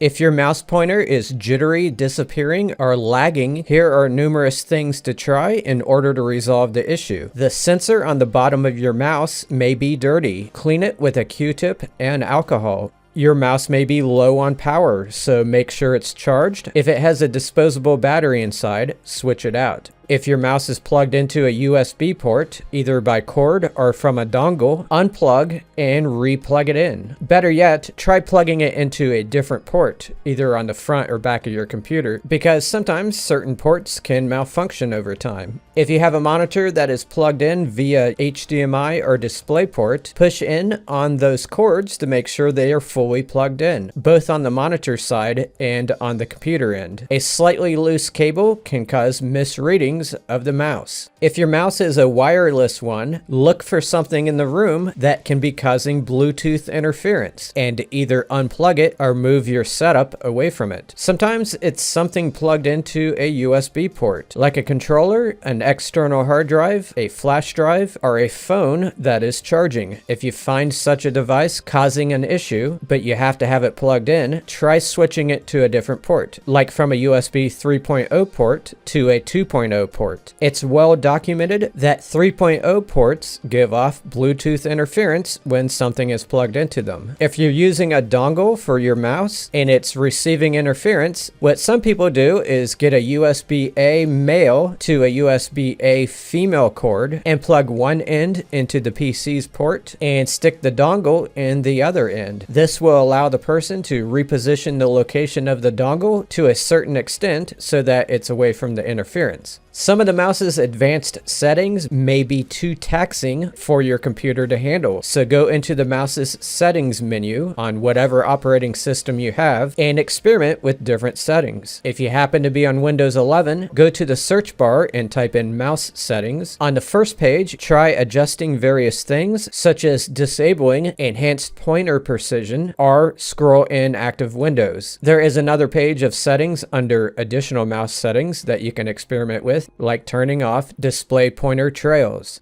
If your mouse pointer is jittery, disappearing, or lagging, here are numerous things to try in order to resolve the issue. The sensor on the bottom of your mouse may be dirty. Clean it with a Q-tip and alcohol. Your mouse may be low on power, so make sure it's charged. If it has a disposable battery inside, switch it out. If your mouse is plugged into a USB port, either by cord or from a dongle, unplug and re-plug it in. Better yet, try plugging it into a different port, either on the front or back of your computer, because sometimes certain ports can malfunction over time. If you have a monitor that is plugged in via HDMI or DisplayPort, push in on those cords to make sure they are fully plugged in, both on the monitor side and on the computer end. A slightly loose cable can cause misreadings of the mouse. If your mouse is a wireless one, look for something in the room that can be causing Bluetooth interference and either unplug it or move your setup away from it. Sometimes it's something plugged into a USB port, like a controller, an external hard drive, a flash drive, or a phone that is charging. If you find such a device causing an issue, but you have to have it plugged in, try switching it to a different port, like from a USB 3.0 port to a 2.0 port. It's well documented that 3.0 ports give off Bluetooth interference when something is plugged into them. If you're using a dongle for your mouse and it's receiving interference, what some people do is get a USB-A male to a USB-A female cord and plug one end into the PC's port and stick the dongle in the other end. This will allow the person to reposition the location of the dongle to a certain extent so that it's away from the interference. Some of the mouse's advanced settings may be too taxing for your computer to handle, so go into the mouse's settings menu on whatever operating system you have and experiment with different settings. If you happen to be on Windows 11, go to the search bar and type in mouse settings. On the first page, try adjusting various things such as disabling enhanced pointer precision or scroll in active windows. There is another page of settings under additional mouse settings that you can experiment with, like turning off display pointer trails.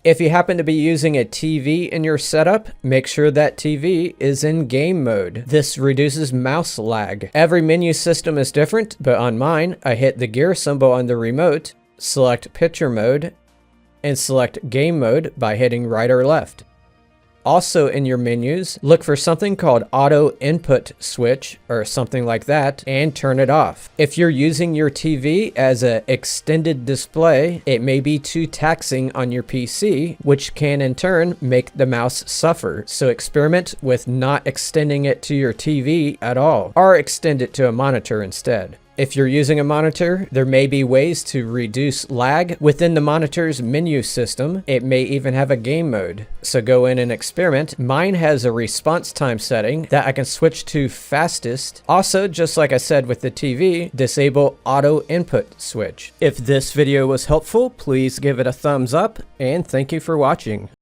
If you happen to be using a TV in your setup, make sure that TV is in game mode. This reduces mouse lag. Every menu system is different, but on mine, I hit the gear symbol on the remote, select picture mode, and select game mode by hitting right or left. Also in your menus, look for something called auto input switch or something like that and turn it off. If you're using your TV as an extended display, it may be too taxing on your PC, which can in turn make the mouse suffer. So experiment with not extending it to your TV at all, or extend it to a monitor instead. If you're using a monitor, there may be ways to reduce lag within the monitor's menu system. It may even have a game mode, so go in and experiment. Mine has a response time setting that I can switch to fastest. Also, just like I said with the TV, disable auto input switch. If this video was helpful, please give it a thumbs up, and thank you for watching.